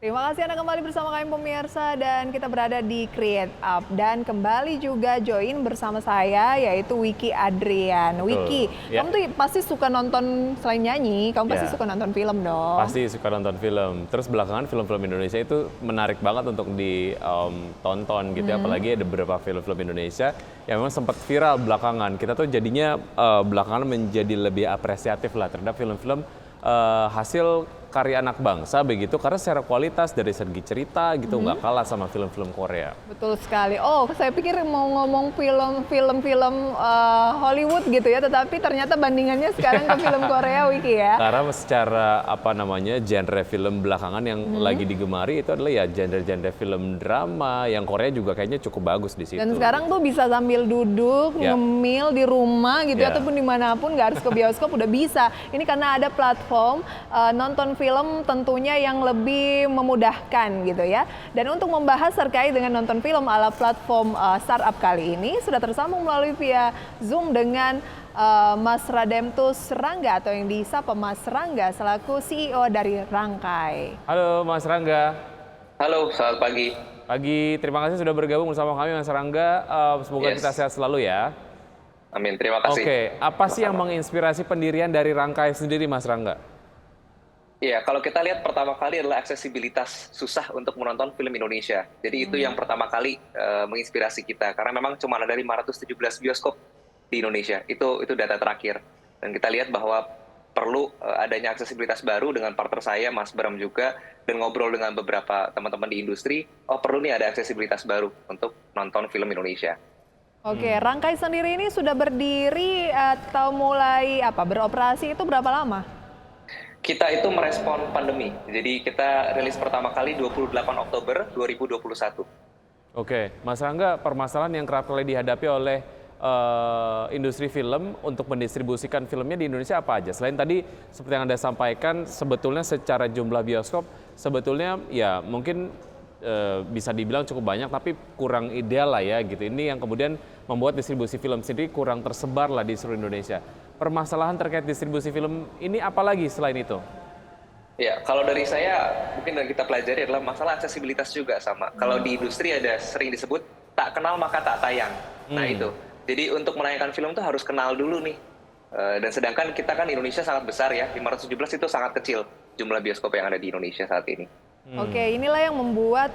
Terima kasih Anda kembali bersama kami pemirsa dan kita berada di Create Up dan kembali juga join bersama saya yaitu Wiki Adrian. Wiki, Betul, ya. kamu tuh pasti suka nonton selain nyanyi, kamu pasti Ya. suka nonton film dong. Pasti suka nonton film. Terus belakangan film-film Indonesia itu menarik banget untuk ditonton gitu ya. Apalagi ada beberapa film-film Indonesia yang memang sempat viral belakangan. Kita tuh jadinya belakangan menjadi lebih apresiatif lah terhadap film-film hasil karya anak bangsa begitu, karena secara kualitas dari segi cerita gitu nggak kalah sama film-film Korea. Betul sekali. Oh, saya pikir mau ngomong film Hollywood gitu ya, tetapi ternyata bandingannya sekarang ke film Korea, Wiki ya. Karena secara genre film belakangan yang lagi digemari itu adalah ya genre-genre film drama, yang Korea juga kayaknya cukup bagus di situ. Dan sekarang tuh bisa sambil duduk, Ya. ngemil di rumah gitu Ya. ataupun dimanapun, nggak harus ke bioskop udah bisa. Ini karena ada platform nonton film tentunya yang lebih memudahkan gitu ya. Dan untuk membahas terkait dengan nonton film ala platform startup kali ini sudah tersambung melalui via Zoom dengan Mas Rademtus Rangga atau yang disapa Mas Rangga selaku CEO dari Rangkai. Halo Mas Rangga. Halo, selamat pagi. Pagi, terima kasih sudah bergabung bersama kami Mas Rangga. Semoga Yes. kita sehat selalu ya. Amin, terima kasih. Oke, apa sih yang menginspirasi pendirian dari Rangkai sendiri Mas Rangga? Iya, kalau kita lihat pertama kali adalah aksesibilitas susah untuk menonton film Indonesia. Jadi itu yang pertama kali menginspirasi kita. Karena memang cuma ada 517 bioskop di Indonesia. Itu data terakhir. Dan kita lihat bahwa perlu adanya aksesibilitas baru dengan partner saya, Mas Bram juga, dan ngobrol dengan beberapa teman-teman di industri, oh perlu nih ada aksesibilitas baru untuk nonton film Indonesia. Oke, Rangkai sendiri ini sudah berdiri atau mulai beroperasi itu berapa lama? Kita itu merespon pandemi. Jadi kita rilis pertama kali 28 Oktober 2021. Oke, Mas Rangga, permasalahan yang kerap kali dihadapi oleh industri film untuk mendistribusikan filmnya di Indonesia apa aja? Selain tadi seperti yang Anda sampaikan, sebetulnya secara jumlah bioskop, sebetulnya ya mungkin bisa dibilang cukup banyak, tapi kurang ideal lah ya gitu. Ini yang kemudian membuat distribusi film sendiri kurang tersebar lah di seluruh Indonesia. Permasalahan terkait distribusi film ini apa lagi selain itu? Ya, kalau dari saya mungkin yang kita pelajari adalah masalah aksesibilitas juga sama. Kalau di industri ada sering disebut tak kenal maka tak tayang. Nah itu. Jadi untuk menayangkan film tuh harus kenal dulu nih. Dan sedangkan kita kan Indonesia sangat besar ya, 517 itu sangat kecil jumlah bioskop yang ada di Indonesia saat ini. Oke, inilah yang membuat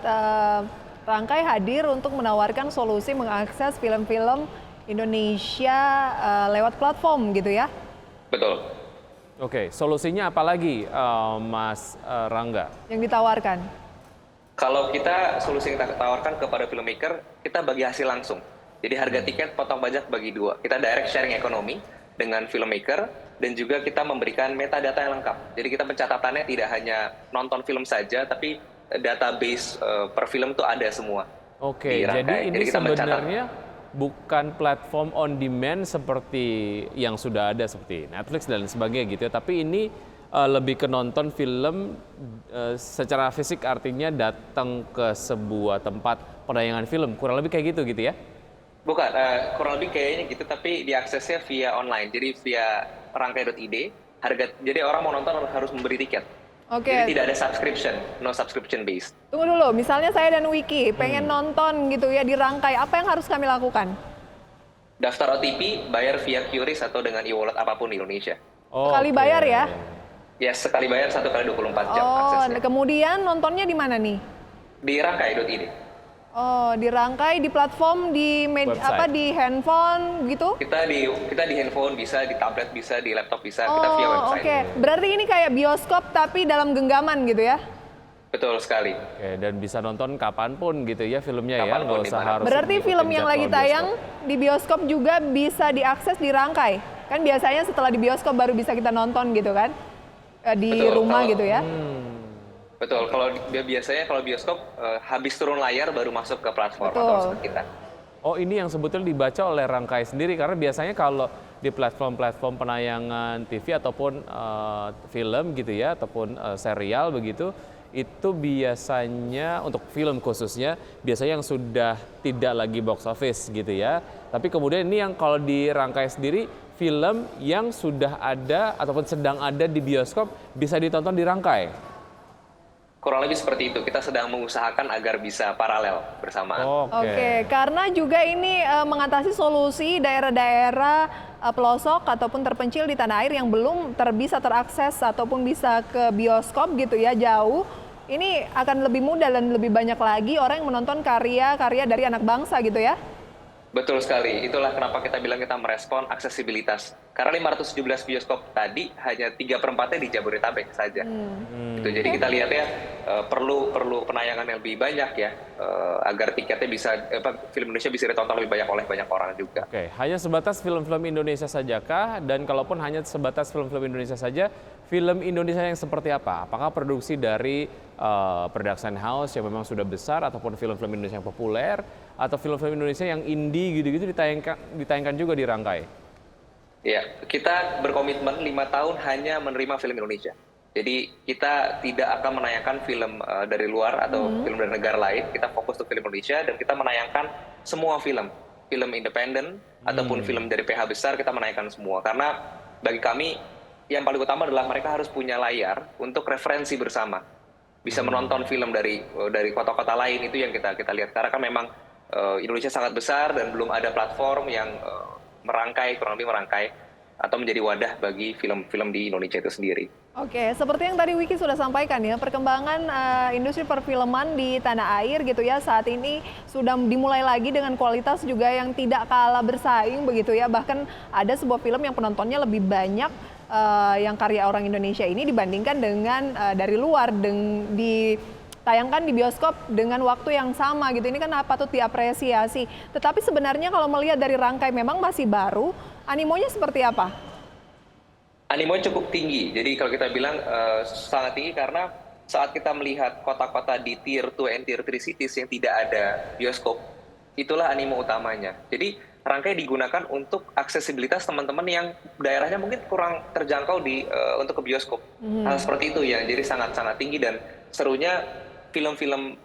Rangkai hadir untuk menawarkan solusi mengakses film-film Indonesia lewat platform gitu ya? Betul. Oke, solusinya apa lagi Mas Rangga? Yang ditawarkan? Kalau kita solusi yang kita tawarkan kepada filmmaker, kita bagi hasil langsung. Jadi harga tiket potong pajak bagi dua. Kita direct sharing ekonomi dengan filmmaker dan juga kita memberikan metadata yang lengkap. Jadi kita pencatatannya tidak hanya nonton film saja, tapi database per film itu ada semua. Oke, jadi ini kita mencatat. sebenarnya bukan platform on demand seperti yang sudah ada seperti Netflix dan sebagainya gitu ya, tapi ini lebih ke nonton film secara fisik, artinya datang ke sebuah tempat penayangan film, kurang lebih kayak gitu ya? Bukan, kurang lebih kayaknya gitu, tapi diaksesnya via online, jadi via rangkai.id. Jadi orang mau nonton harus memberi tiket. Oke. Jadi tidak ada subscription, no subscription based. Tunggu dulu, misalnya saya dan Wiki pengen nonton gitu ya di Rangkai, apa yang harus kami lakukan? Daftar OTP, bayar via QRIS atau dengan e-wallet apapun di Indonesia. Sekali bayar ya? Ya, sekali bayar 1 kali 24 jam Oh, aksesnya. kemudian nontonnya di mana nih? Di rangkai.id. Oh, di Rangkai, di platform, Website. di handphone gitu? Kita di handphone bisa, di tablet bisa, di laptop bisa, kita via Oh, website. oke. Berarti ini kayak bioskop tapi dalam genggaman gitu ya? Betul sekali. Oke, dan bisa nonton kapanpun gitu ya filmnya ya, Kapanpun, nggak usah dimana. harus Berarti mengikuti film yang jadwal lagi bioskop. tayang di bioskop juga bisa diakses di Rangkai? Kan biasanya setelah di bioskop baru bisa kita nonton gitu kan? Di Betul, rumah kalau- gitu ya? Betul, biasanya kalau bioskop habis turun layar baru masuk ke platform Betul. atau masuk ke kita. Oh, ini yang sebetulnya dibaca oleh Rangkai sendiri, karena biasanya kalau di platform-platform penayangan TV ataupun film gitu ya, ataupun serial begitu, itu biasanya untuk film khususnya biasanya yang sudah tidak lagi box office gitu ya. Tapi kemudian ini yang kalau di Rangkai sendiri, film yang sudah ada ataupun sedang ada di bioskop bisa ditonton di Rangkai. kurang lebih seperti itu. Kita sedang mengusahakan agar bisa paralel bersamaan. Oke, karena juga ini mengatasi solusi daerah-daerah pelosok ataupun terpencil di tanah air yang belum bisa terakses ataupun bisa ke bioskop gitu ya, jauh. Ini akan lebih mudah dan lebih banyak lagi orang yang menonton karya-karya dari anak bangsa gitu ya. Betul sekali, itulah kenapa kita bilang kita merespon aksesibilitas. Karena 517 bioskop tadi hanya 3/4-nya di Jabodetabek saja. Itu jadi kita lihat ya, perlu penayangan yang lebih banyak ya, agar tiketnya bisa, film Indonesia bisa ditonton lebih banyak oleh banyak orang juga. Oke, hanya sebatas film-film Indonesia sajakah? Dan kalaupun hanya sebatas film-film Indonesia saja, film Indonesia yang seperti apa? Apakah produksi dari production house yang memang sudah besar, ataupun film-film Indonesia yang populer, atau film-film Indonesia yang indie gitu-gitu ditayangkan juga di Rangkai? Ya, kita berkomitmen 5 tahun hanya menerima film Indonesia. Jadi kita tidak akan menayangkan film dari luar atau film dari negara lain. Kita fokus untuk film Indonesia dan kita menayangkan semua film independen ataupun film dari PH besar kita menayangkan semua. Karena bagi kami yang paling utama adalah mereka harus punya layar untuk referensi bersama. Bisa menonton film dari kota-kota lain, itu yang kita lihat. Karena kan memang Indonesia sangat besar dan belum ada platform yang kurang lebih merangkai atau menjadi wadah bagi film-film di Indonesia itu sendiri. Oke, seperti yang tadi Wiki sudah sampaikan ya, perkembangan industri perfilman di tanah air gitu ya saat ini sudah dimulai lagi dengan kualitas juga yang tidak kalah bersaing begitu ya. Bahkan ada sebuah film yang penontonnya lebih banyak yang karya orang Indonesia ini dibandingkan dengan dari luar ditayangkan di bioskop dengan waktu yang sama gitu. Ini kan patut diapresiasi. Tetapi sebenarnya kalau melihat dari Rangkai memang masih baru, animonya seperti apa? Animonya cukup tinggi. Jadi kalau kita bilang sangat tinggi karena saat kita melihat kota-kota di Tier 2 and Tier 3 cities yang tidak ada bioskop, itulah animo utamanya. Jadi Rangkai digunakan untuk aksesibilitas teman-teman yang daerahnya mungkin kurang terjangkau untuk ke bioskop. Hal seperti itu ya. Jadi sangat-sangat tinggi dan serunya film-film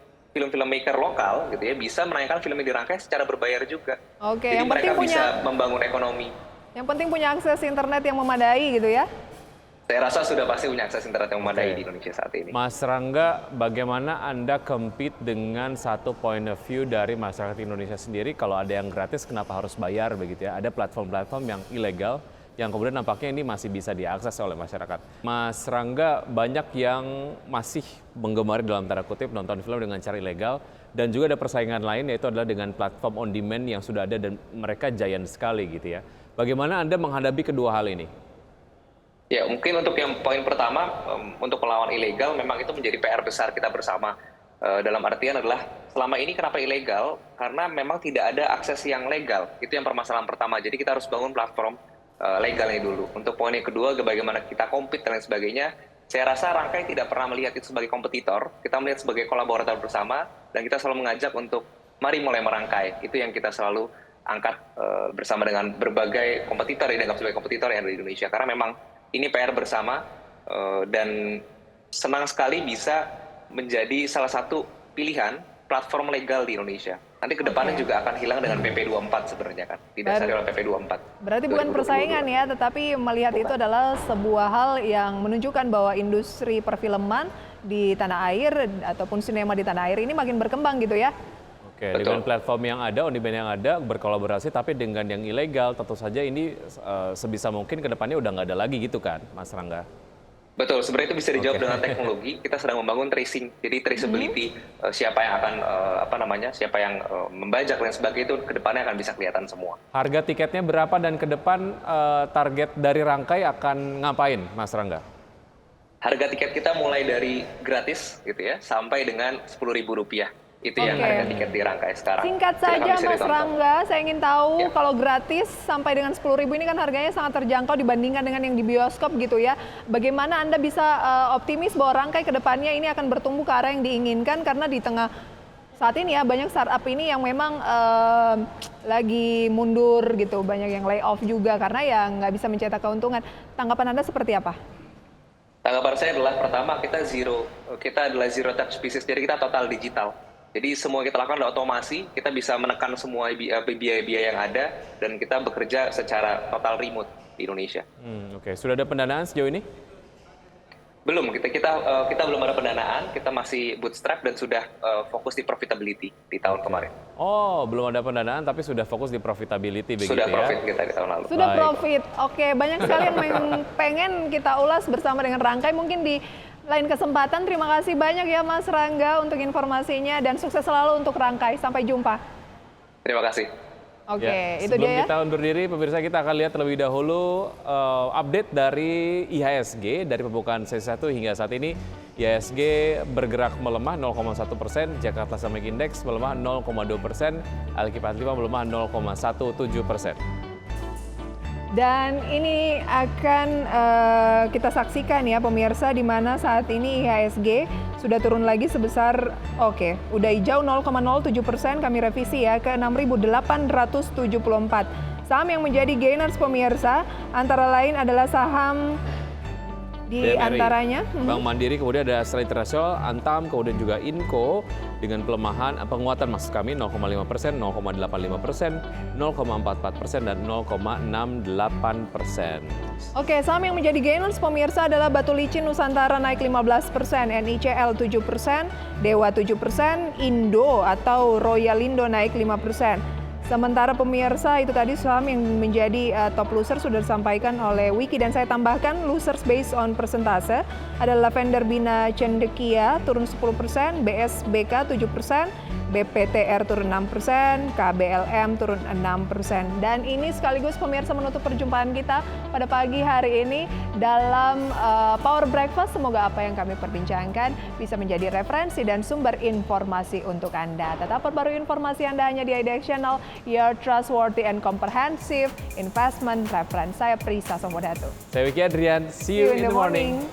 maker lokal gitu ya bisa menayangkan film yang dirangkai secara berbayar juga. Oke, jadi yang mereka penting bisa membangun ekonomi. Yang penting punya akses internet yang memadai gitu ya. Saya rasa sudah pasti punya akses internet yang memadai di Indonesia saat ini. Mas Rangga, bagaimana Anda compete dengan satu point of view dari masyarakat Indonesia sendiri? Kalau ada yang gratis, kenapa harus bayar begitu ya? Ada platform-platform yang ilegal yang kemudian nampaknya ini masih bisa diakses oleh masyarakat. Mas Rangga, banyak yang masih menggemari dalam tanda kutip nonton film dengan cara ilegal dan juga ada persaingan lain yaitu adalah dengan platform on demand yang sudah ada dan mereka giant sekali gitu ya. Bagaimana Anda menghadapi kedua hal ini? Ya, mungkin untuk yang poin pertama, untuk melawan ilegal memang itu menjadi PR besar kita bersama. Dalam artian adalah selama ini kenapa ilegal? Karena memang tidak ada akses yang legal. Itu yang permasalahan pertama. Jadi kita harus bangun platform legalnya dulu. Untuk poin yang kedua, bagaimana kita compete dan lain sebagainya, saya rasa Rangkai tidak pernah melihat itu sebagai kompetitor. Kita melihat sebagai kolaborator bersama dan kita selalu mengajak untuk mari mulai merangkai. Itu yang kita selalu angkat bersama dengan berbagai kompetitor yang dianggap sebagai kompetitor yang ada di Indonesia. Karena memang ini PR bersama dan senang sekali bisa menjadi salah satu pilihan platform legal di Indonesia. Nanti kedepannya juga akan hilang dengan PP 24 sebenarnya kan, didasari oleh PP 24. Berarti bukan persaingan ya, tetapi melihat itu adalah sebuah hal yang menunjukkan bahwa industri perfilman di tanah air ataupun sinema di tanah air ini makin berkembang gitu ya. Oke, dengan platform yang ada, on demand yang ada, berkolaborasi, tapi dengan yang ilegal, tentu saja ini sebisa mungkin ke depannya udah nggak ada lagi gitu kan, Mas Rangga? Betul, sebenarnya itu bisa dijawab dengan teknologi. Kita sedang membangun tracing, jadi traceability, siapa yang akan, siapa yang membajak dan sebagainya itu ke depannya akan bisa kelihatan semua. Harga tiketnya berapa dan ke depan target dari Rangkai akan ngapain, Mas Rangga? Harga tiket kita mulai dari gratis gitu ya, sampai dengan Rp10.000. Itu yang harga tiket di Rangkai sekarang. Singkat saja Mas Rangga, saya ingin tahu kalau gratis sampai dengan 10.000 ini kan harganya sangat terjangkau dibandingkan dengan yang di bioskop gitu ya. Bagaimana Anda bisa optimis bahwa Rangkai ke depannya ini akan bertumbuh ke arah yang diinginkan karena di tengah saat ini ya banyak startup ini yang memang lagi mundur gitu, banyak yang lay off juga karena ya nggak bisa mencetak keuntungan. Tanggapan Anda seperti apa? Tanggapan saya adalah pertama kita adalah zero touch business, jadi kita total digital. Jadi semua kita lakukan adalah otomasi, kita bisa menekan semua biaya-biaya yang ada, dan kita bekerja secara total remote di Indonesia. Oke. Sudah ada pendanaan sejauh ini? Belum, kita belum ada pendanaan, kita masih bootstrap dan sudah fokus di profitability di tahun kemarin. Oh, belum ada pendanaan tapi sudah fokus di profitability begitu Sudah ya? profit kita di tahun lalu. Sudah Baik. profit. Oke, banyak sekali yang pengen kita ulas bersama dengan Rangkai. Mungkin di lain kesempatan. Terima kasih banyak ya Mas Rangga untuk informasinya dan sukses selalu untuk Rangkai. Sampai jumpa. Terima kasih. Oke, Ya, itu sebelum dia ya. kita undur diri, pemirsa kita akan lihat terlebih dahulu update dari IHSG dari pembukaan sesi 1 hingga saat ini. IHSG bergerak melemah 0,1%, Jakarta Samek Index melemah 0,2%, LQ45 melemah 0,17%. Dan ini akan kita saksikan ya pemirsa, di mana saat ini IHSG sudah turun lagi sebesar, udah hijau 0,07%, kami revisi ya ke 6.874. Saham yang menjadi gainers pemirsa antara lain adalah saham di BMRI, antaranya Bank Mandiri, kemudian ada Astra International, Antam, kemudian juga Inco dengan pelemahan, penguatan maksud kami 0,5%, 0,85%, 0,44% dan 0,68%. Oke, saham yang menjadi gainers pemirsa adalah Batu Licin Nusantara naik 15%, NICL 7%, Dewa 7%, Indo atau Royalindo naik 5%. Sementara pemirsa itu tadi saham yang menjadi top loser sudah disampaikan oleh Wiki, dan saya tambahkan losers based on persentase adalah Lavender Bina Cendekia turun 10%, BSBK 7%, BPTR turun 6%, KBLM turun 6%. Dan ini sekaligus pemirsa menutup perjumpaan kita pada pagi hari ini dalam Power Breakfast. Semoga apa yang kami perbincangkan bisa menjadi referensi dan sumber informasi untuk Anda. Tetap perbarui informasi Anda hanya di IDX Channel, your trustworthy and comprehensive investment reference. Saya Prisa Somodatu. Saya Wiki Adrian, see you in the morning.